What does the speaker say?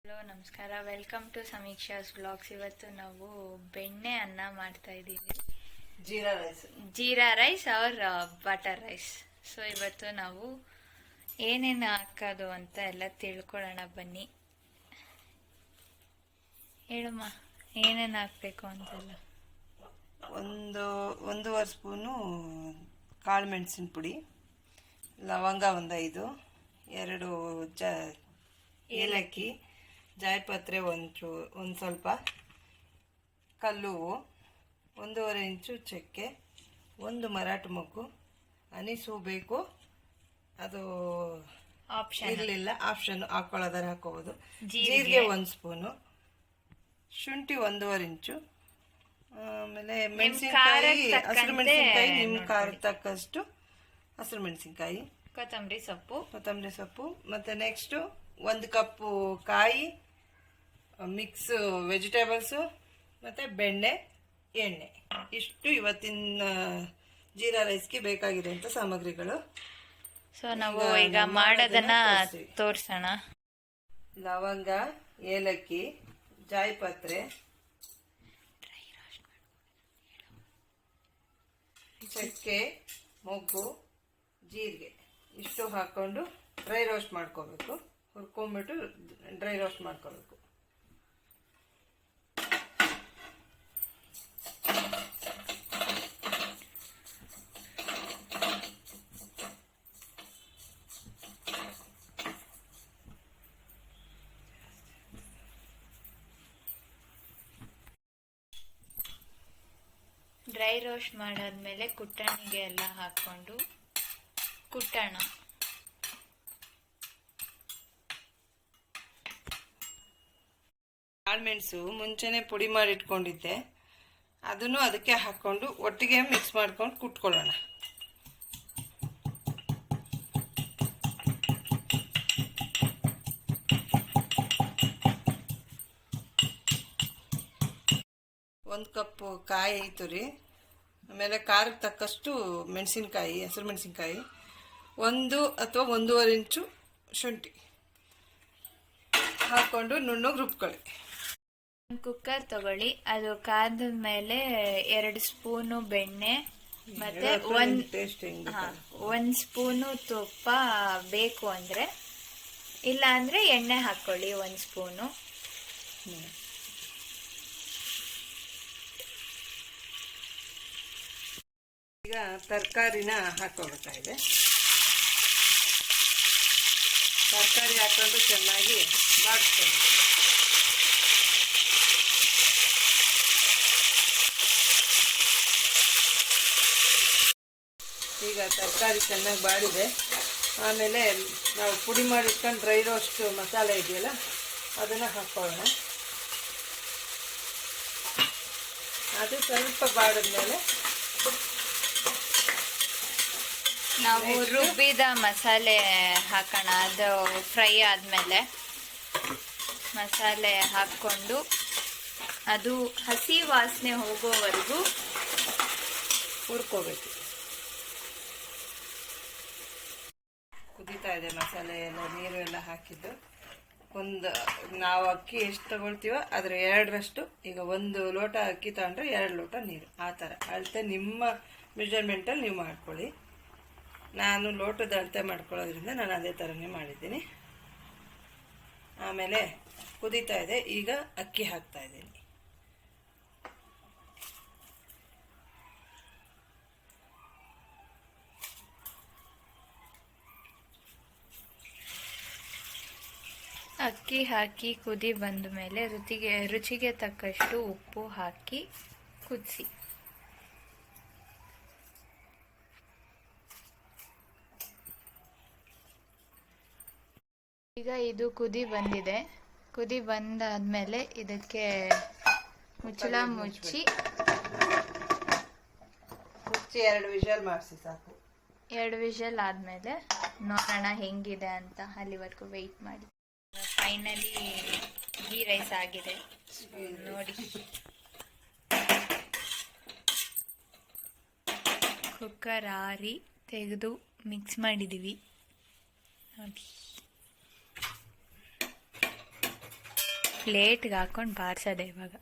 Hello ನಮಸ್ಕಾರ, welcome to ಸಮೀಕ್ಷಾಸ್ vlogs. ಇವತ್ತು ನಾವು ಬೆಣ್ಣೆ ಅನ್ನ ಮಾಡ್ತಾ ಇದ್ದೀವಿ. Jeera rice or butter rice. So ಇವತ್ತು ನಾವು ಏನೇನು ಹಾಕೋದು ಅಂತ ಎಲ್ಲ ತಿಳ್ಕೊಳ್ಳೋಣ ಬನ್ನಿ. ಹೇಳಮ್ಮ, ಏನೇನು ಹಾಕಬೇಕು ಅಂತೆಲ್ಲ. ಒಂದೂವರೆ ಸ್ಪೂನು ಕಾಳು ಮೆಣಸಿನ ಪುಡಿ, ಲವಂಗ 5, 2 ಏಲಕ್ಕಿ, ಜಾಯಿಪತ್ರೆ ಒಂದು ಸ್ವಲ್ಪ, ಕಲ್ಲು, 1.5 ಇಂಚು ಚಕ್ಕೆ, 1 ಮರಾಠ ಮೊಗ್ಗು, ಅನಿಸು ಬೇಕು, ಅದು ಇರಲಿಲ್ಲ ಆಪ್ಷನ್, ಹಾಕೊಳ್ಳೋದಾರೆ ಹಾಕೋಬೋದು. ಜೀರಿಗೆ 1 ಸ್ಪೂನು, ಶುಂಠಿ 1.5 ಇಂಚು, ಆಮೇಲೆ ಮೆಣಸಿನ್ಕಾಯಿ, ಹಸಿರು ಮೆಣಸಿನ್ಕಾಯಿ ನಿಮ್ಮ ಖಾರಕ್ಕೆ ತಕ್ಕಷ್ಟು ಹಸಿರು ಮೆಣಸಿನ್ಕಾಯಿ, ಕೊತ್ತಂಬರಿ ಸೊಪ್ಪು, ಮತ್ತು ನೆಕ್ಸ್ಟು 1 ಕಪ್ಪು ಕಾಯಿ, ಮಿಕ್ಸ್ ವೆಜಿಟೇಬಲ್ಸು, ಮತ್ತು ಬೆಣ್ಣೆ, ಎಣ್ಣೆ. ಇಷ್ಟು ಇವತ್ತಿನ ಜೀರಾ ರೈಸ್ಗೆ ಬೇಕಾಗಿರುವಂಥ ಸಾಮಗ್ರಿಗಳು. ಸೊ ನಾವು ಈಗ ಮಾಡೋದನ್ನ ತೋರಿಸೋಣ. ಲವಂಗ, ಏಲಕ್ಕಿ, ಜಾಯಿಪತ್ರೆ, ಚಕ್ಕೆ, ಮೊಗ್ಗು, ಜೀರಿಗೆ ಇಷ್ಟು ಹಾಕ್ಕೊಂಡು ಡ್ರೈ ರೋಸ್ಟ್ ಮಾಡ್ಕೋಬೇಕು. ಹುರ್ಕೊಂಬಿಟ್ಟು ಡ್ರೈ ರೋಸ್ಟ್ ಮಾಡ್ಕೋಬೇಕು. ಡ್ರೈ ರೋಸ್ಟ್ ಮಾಡಾದ್ಮೇಲೆ ಕುಟ್ಟಣಿಗೆ ಎಲ್ಲ ಹಾಕೊಂಡು ಕುಟ್ಟೋಣ. ಕಾಳುಮೆಣಸು ಮುಂಚೆನೇ ಪುಡಿ ಮಾಡಿ ಇಟ್ಕೊಂಡಿದ್ದೆ, ಅದನ್ನು ಅದಕ್ಕೆ ಹಾಕ್ಕೊಂಡು ಒಟ್ಟಿಗೆ ಮಿಕ್ಸ್ ಮಾಡ್ಕೊಂಡು ಕುಟ್ಕೊಳ್ಳೋಣ. ಒಂದು ಕಪ್ಪು ಕಾಯಿ ತುರಿ, ಆಮೇಲೆ ಖಾರಕ್ಕೆ ತಕ್ಕಷ್ಟು ಮೆಣಸಿನ್ಕಾಯಿ, ಹಸಿರು ಮೆಣಸಿನ್ಕಾಯಿ, 1 ಅಥವಾ 1.5 ಇಂಚು ಶುಂಠಿ ಹಾಕ್ಕೊಂಡು ನುಣ್ಣಗೆ ರುಬ್ಕೊಳ್ಳಿ. ಒಂದು ಕುಕ್ಕರ್ ತಗೊಳ್ಳಿ, ಅದು ಕಾದ ಮೇಲೆ 2 ಸ್ಪೂನು ಬೆಣ್ಣೆ ಮತ್ತೆ 1 ಸ್ಪೂನು ತುಪ್ಪ ಬೇಕು ಅಂದರೆ, ಇಲ್ಲ ಅಂದರೆ ಎಣ್ಣೆ ಹಾಕ್ಕೊಳ್ಳಿ 1 ಸ್ಪೂನು. ಈಗ ತರಕಾರಿನ ಹಾಕೋಬೇಕಾಗಿದೆ. ತರಕಾರಿ ಹಾಕೊಂಡು ಚೆನ್ನಾಗಿ ಬಾಡಿಸ್ಕೊಳ್ಳಿ. ಈಗ ತರಕಾರಿ ಚೆನ್ನಾಗಿ ಬಾಡಿದೆ. ಆಮೇಲೆ ನಾವು ಪುಡಿ ಮಾಡಿಟ್ಕೊಂಡು ಡ್ರೈ ರೋಸ್ಟ್ ಮಸಾಲೆ ಇದೆಯಲ್ಲ ಅದನ್ನು ಹಾಕ್ಕೊಳ್ಳೋಣ. ಅದು ಸ್ವಲ್ಪ ಬಾಡಿದ್ಮೇಲೆ ನಾವು ರುಬ್ಬಿದ ಮಸಾಲೆ ಹಾಕೋಣ. ಅದು ಫ್ರೈ ಆದಮೇಲೆ ಮಸಾಲೆ ಹಾಕ್ಕೊಂಡು ಅದು ಹಸಿ ವಾಸನೆ ಹೋಗೋವರೆಗೂ ಹುರ್ಕೋಬೇಕು. ಕುದೀತಾ ಇದೆ ಮಸಾಲೆ ಎಲ್ಲ, ನೀರು ಎಲ್ಲ ಹಾಕಿದ್ದು. ನಾವು ಅಕ್ಕಿ ಎಷ್ಟು ತಗೊಳ್ತೀವೋ ಅದ್ರ 2ರಷ್ಟು. ಈಗ 1 ಲೋಟ ಅಕ್ಕಿ ತಗೊಂಡ್ರೆ 2 ಲೋಟ ನೀರು, ಆ ಥರ ಅಳತೆ ನಿಮ್ಮ ಮೆಜರ್ಮೆಂಟಲ್ಲಿ ನೀವು ಮಾಡ್ಕೊಳ್ಳಿ. ನಾನು ಲೋಟದ ಅಳತೆ ಮಾಡ್ಕೊಳ್ಳೋದ್ರಿಂದ ನಾನು ಅದೇ ಥರನೇ ಮಾಡಿದ್ದೀನಿ. ಆಮೇಲೆ ಕುದೀತಾ ಇದೆ, ಈಗ ಅಕ್ಕಿ ಹಾಕ್ತಾ ಇದ್ದೀನಿ. ಅಕ್ಕಿ ಹಾಕಿ ಕುದಿ ಬಂದ ಮೇಲೆ ರುಚಿಗೆ ತಕ್ಕಷ್ಟು ಉಪ್ಪು ಹಾಕಿ ಕುದಿಸಿ. ಈಗ ಇದು ಕುದಿ ಬಂದಿದೆ. ಕುದಿ ಬಂದಾದ್ಮೇಲೆ ಇದಕ್ಕೆ ಮುಚ್ಚಳ ಮುಚ್ಚಿ 2 ವಿಷಲ್ ಮಾಡಿಸಿ ಸಾಕು. 2 ವಿಷಲ್ ಆದಮೇಲೆ ನೋಡೋಣ ಹೆಂಗಿದೆ ಅಂತ. ಅಲ್ಲಿವರೆಗೂ ವೆಯ್ಟ್ ಮಾಡಿ. ಫೈನಲಿ ಗೀ ರೈಸ್ ಆಗಿದೆ ನೋಡಿ. ಕುಕ್ಕರ್ ಆರಿ ತೆಗೆದು ಮಿಕ್ಸ್ ಮಾಡಿದ್ದೀವಿ ನೋಡಿ. ಪ್ಲೇಟ್ಗೆ ಹಾಕೊಂಡು ಬಾರಿಸೋದೆ ಇವಾಗ.